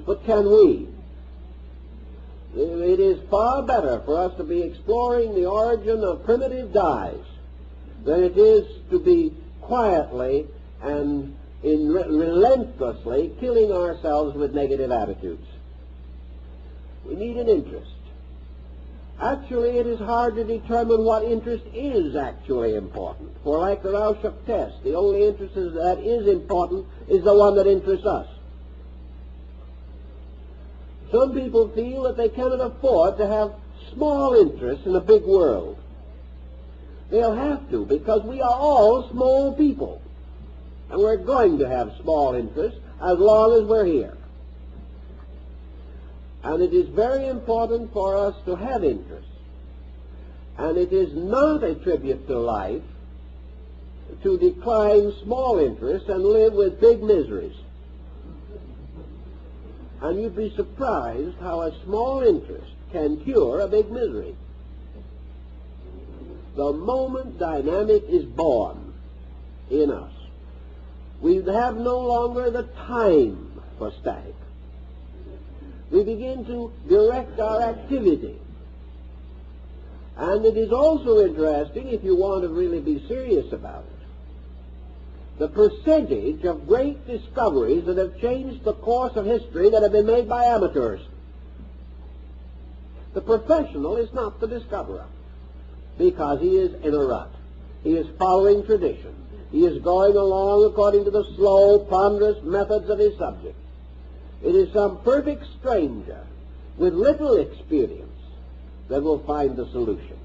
but can we? It is far better for us to be exploring the origin of primitive dyes than it is to be quietly and relentlessly killing ourselves with negative attitudes. We need an interest. Actually, it is hard to determine what interest is actually important. For like the Rorschach test, the only interest that is important is the one that interests us. Some people feel that they cannot afford to have small interests in a big world. They'll have to, because we are all small people. And we're going to have small interests as long as we're here. And it is very important for us to have interests. And it is not a tribute to life to decline small interests and live with big miseries. And you'd be surprised how a small interest can cure a big misery. The moment dynamic is born in us, we have no longer the time for static. We begin to direct our activity. And it is also interesting, if you want to really be serious about it, the percentage of great discoveries that have changed the course of history that have been made by amateurs. The professional is not the discoverer, because he is in a rut. He is following tradition. He is going along according to the slow, ponderous methods of his subject. It is some perfect stranger with little experience that will find the solution.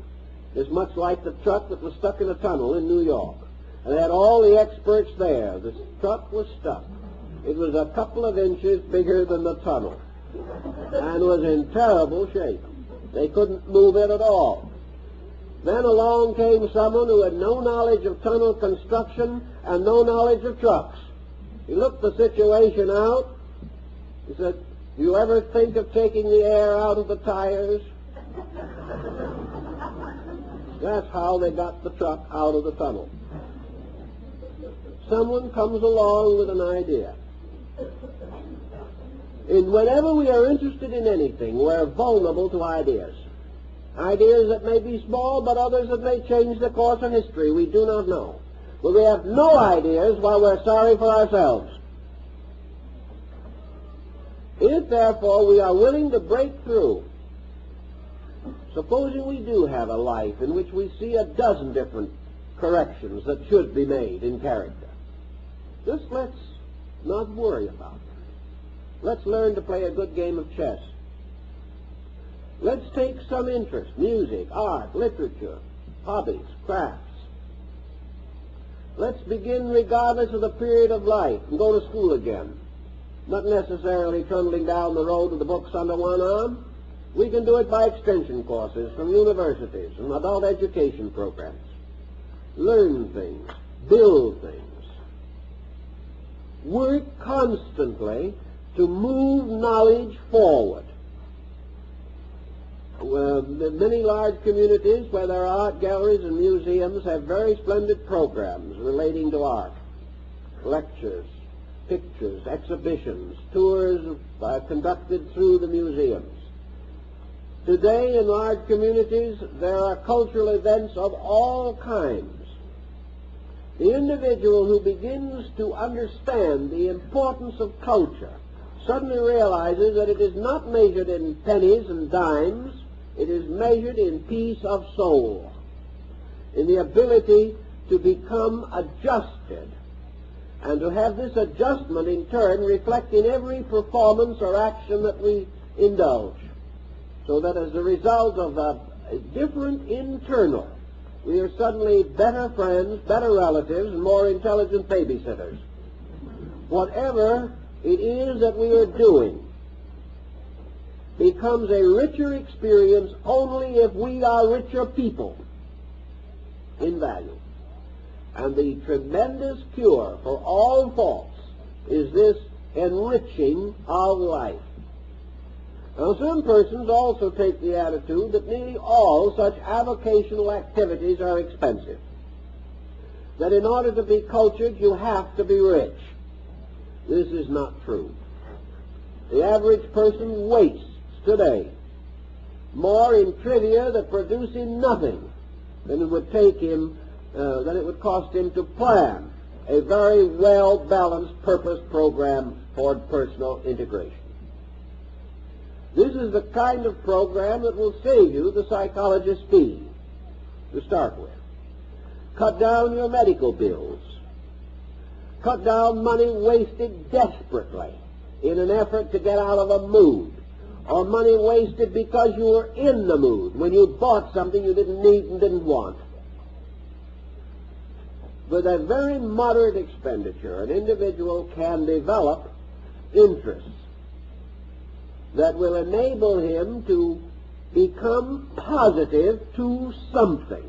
It's much like the truck that was stuck in a tunnel in New York. And they had all the experts there. The truck was stuck. It was a couple of inches bigger than the tunnel and was in terrible shape. They couldn't move it at all. Then along came someone who had no knowledge of tunnel construction and no knowledge of trucks. He looked the situation out. He said, "Do you ever think of taking the air out of the tires?" That's how they got the truck out of the tunnel. Someone comes along with an idea. And whenever we are interested in anything, we're vulnerable to ideas. Ideas that may be small, but others that may change the course of history. We do not know. But we have no ideas while we're sorry for ourselves. If, therefore, we are willing to break through, supposing we do have a life in which we see a dozen different corrections that should be made in character, just let's not worry about it. Let's learn to play a good game of chess. Let's take some interest, music, art, literature, hobbies, crafts. Let's begin regardless of the period of life and go to school again. Not necessarily trundling down the road with the books under one arm. We can do it by extension courses from universities and adult education programs. Learn things, build things. Work constantly to move knowledge forward. Many large communities where there are art galleries and museums have very splendid programs relating to art. Lectures, pictures, exhibitions, tours conducted through the museums. Today in large communities there are cultural events of all kinds. The individual who begins to understand the importance of culture suddenly realizes that it is not measured in pennies and dimes, it is measured in peace of soul, in the ability to become adjusted, and to have this adjustment in turn reflect in every performance or action that we indulge, so that as a result of a different internal, we are suddenly better friends, better relatives, and more intelligent babysitters. Whatever it is that we are doing becomes a richer experience only if we are richer people in value. And the tremendous cure for all faults is this enriching of life. Now, some persons also take the attitude that nearly all such avocational activities are expensive. That in order to be cultured, you have to be rich. This is not true. The average person wastes today more in trivia that produce him nothing than it would take him, than it would cost him to plan a very well-balanced purpose program toward personal integration. This is the kind of program that will save you the psychologist's fee to start with. Cut down your medical bills. Cut down money wasted desperately in an effort to get out of a mood, or money wasted because you were in the mood when you bought something you didn't need and didn't want. With a very moderate expenditure, an individual can develop interests that will enable him to become positive to something.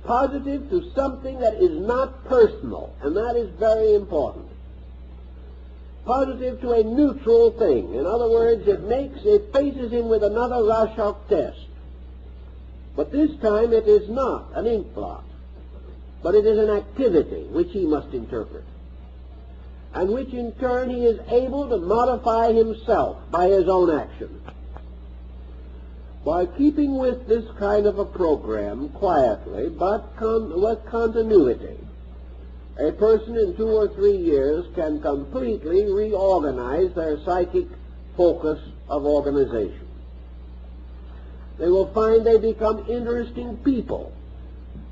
Positive to something that is not personal, and that is very important. Positive to a neutral thing. In other words, it faces him with another Rorschach test. But this time it is not an ink blot, but it is an activity which he must interpret, and which in turn he is able to modify himself by his own action. By keeping with this kind of a program quietly, but with continuity, a person in 2 or 3 years can completely reorganize their psychic focus of organization. They will find they become interesting people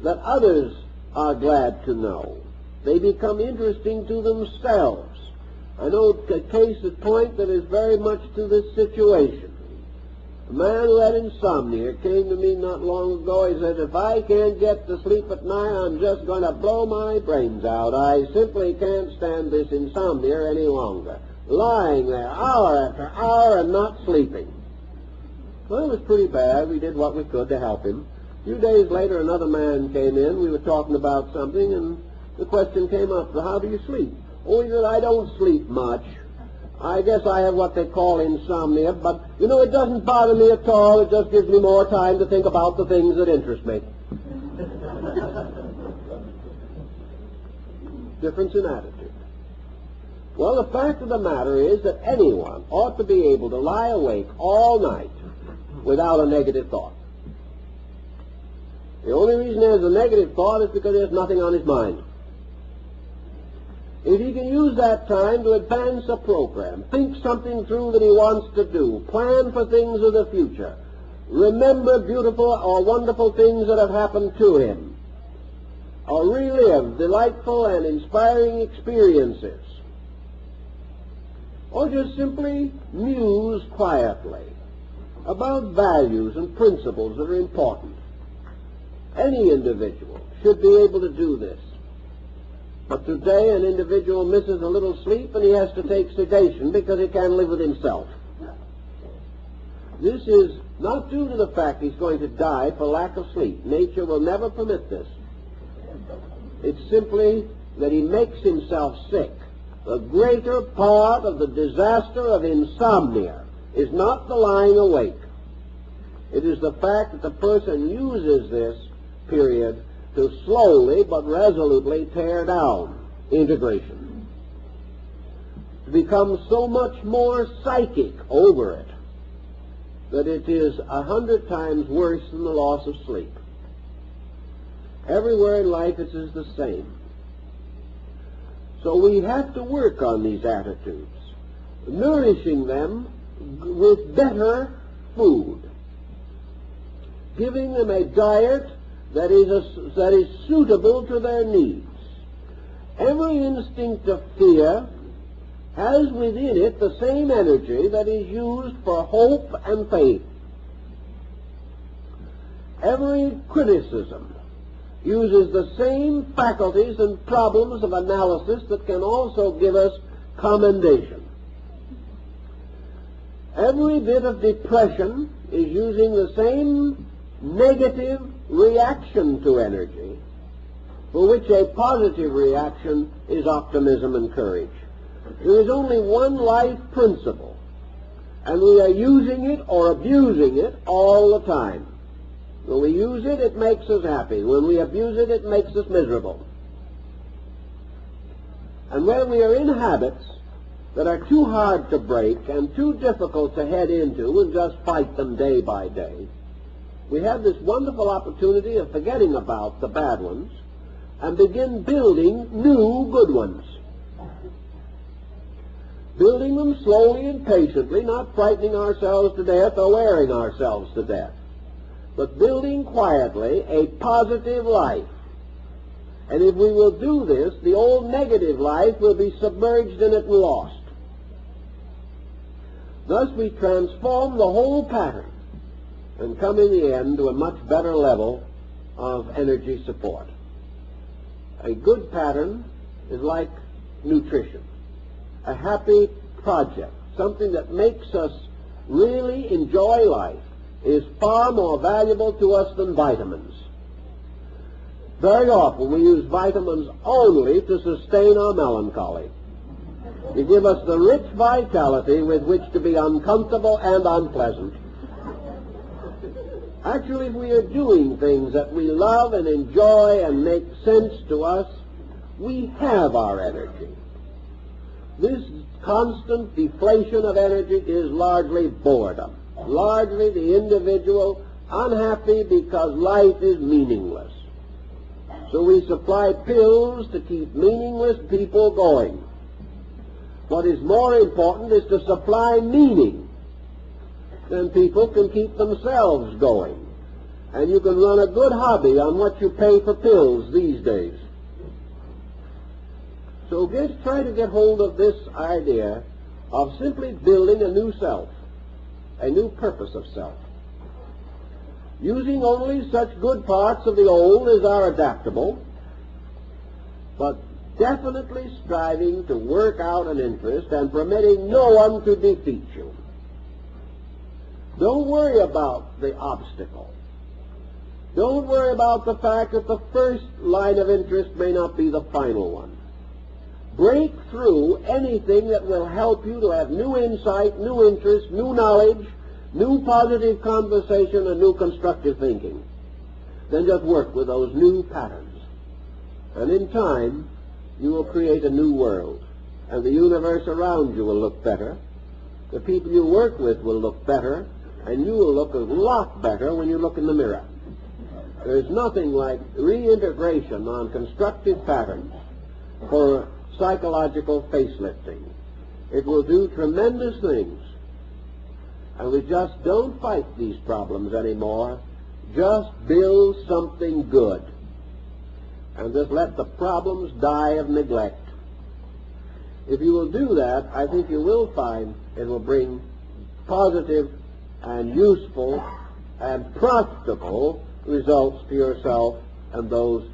that others are glad to know. They become interesting to themselves. I know a case in point that is very much to this situation. A man who had insomnia came to me not long ago. He said, if I can't get to sleep at night, I'm just going to blow my brains out. I simply can't stand this insomnia any longer. Lying there hour after hour and not sleeping. Well, it was pretty bad. We did what we could to help him. A few days later, another man came in. We were talking about something, and the question came up, how do you sleep? Oh, he said, I don't sleep much. I guess I have what they call insomnia, but, it doesn't bother me at all. It just gives me more time to think about the things that interest me. Difference in attitude. Well, the fact of the matter is that anyone ought to be able to lie awake all night without a negative thought. The only reason there's a negative thought is because there's nothing on his mind. If he can use that time to advance a program, think something through that he wants to do, plan for things of the future, remember beautiful or wonderful things that have happened to him, or relive delightful and inspiring experiences, or just simply muse quietly about values and principles that are important. Any individual should be able to do this. But today an individual misses a little sleep and he has to take sedation because he can't live with himself. This is not due to the fact he's going to die for lack of sleep. Nature will never permit this. It's simply that he makes himself sick. The greater part of the disaster of insomnia is not the lying awake. It is the fact that the person uses this period to slowly but resolutely tear down integration, to become so much more psychic over it that it is 100 times worse than the loss of sleep. Everywhere in life it is the same. So we have to work on these attitudes, nourishing them with better food, giving them a diet that is suitable to their needs. Every instinct of fear has within it the same energy that is used for hope and faith. Every criticism uses the same faculties and problems of analysis that can also give us commendation. Every bit of depression is using the same negative reaction to energy, for which a positive reaction is optimism and courage. There is only one life principle, and we are using it or abusing it all the time. When we use it, it makes us happy. When we abuse it, it makes us miserable. And when we are in habits that are too hard to break and too difficult to head into and just fight them day by day, we have this wonderful opportunity of forgetting about the bad ones and begin building new good ones. Building them slowly and patiently, not frightening ourselves to death or wearing ourselves to death, but building quietly a positive life. And if we will do this, the old negative life will be submerged in it and lost. Thus we transform the whole pattern and come in the end to a much better level of energy support. A good pattern is like nutrition, a happy project, something that makes us really enjoy life, is far more valuable to us than vitamins. Very often we use vitamins only to sustain our melancholy. They give us the rich vitality with which to be uncomfortable and unpleasant. Actually, if we are doing things that we love and enjoy and make sense to us, we have our energy. This constant deflation of energy is largely boredom, largely the individual unhappy because life is meaningless. So we supply pills to keep meaningless people going. What is more important is to supply meaning. Then people can keep themselves going. And you can run a good hobby on what you pay for pills these days. So try to get hold of this idea of simply building a new self, a new purpose of self. Using only such good parts of the old as are adaptable, but definitely striving to work out an interest and permitting no one to defeat you. Don't worry about the obstacle. Don't worry about the fact that the first line of interest may not be the final one. Break through anything that will help you to have new insight, new interest, new knowledge, new positive conversation, and new constructive thinking. Then just work with those new patterns. And in time, you will create a new world. And the universe around you will look better. The people you work with will look better. And you will look a lot better when you look in the mirror. There's nothing like reintegration on constructive patterns for psychological facelifting. It will do tremendous things. And we just don't fight these problems anymore. Just build something good. And just let the problems die of neglect. If you will do that, I think you will find it will bring positive and useful and profitable results to yourself and those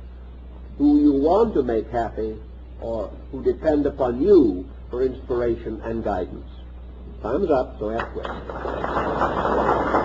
who you want to make happy or who depend upon you for inspiration and guidance. Time's up, so ask questions.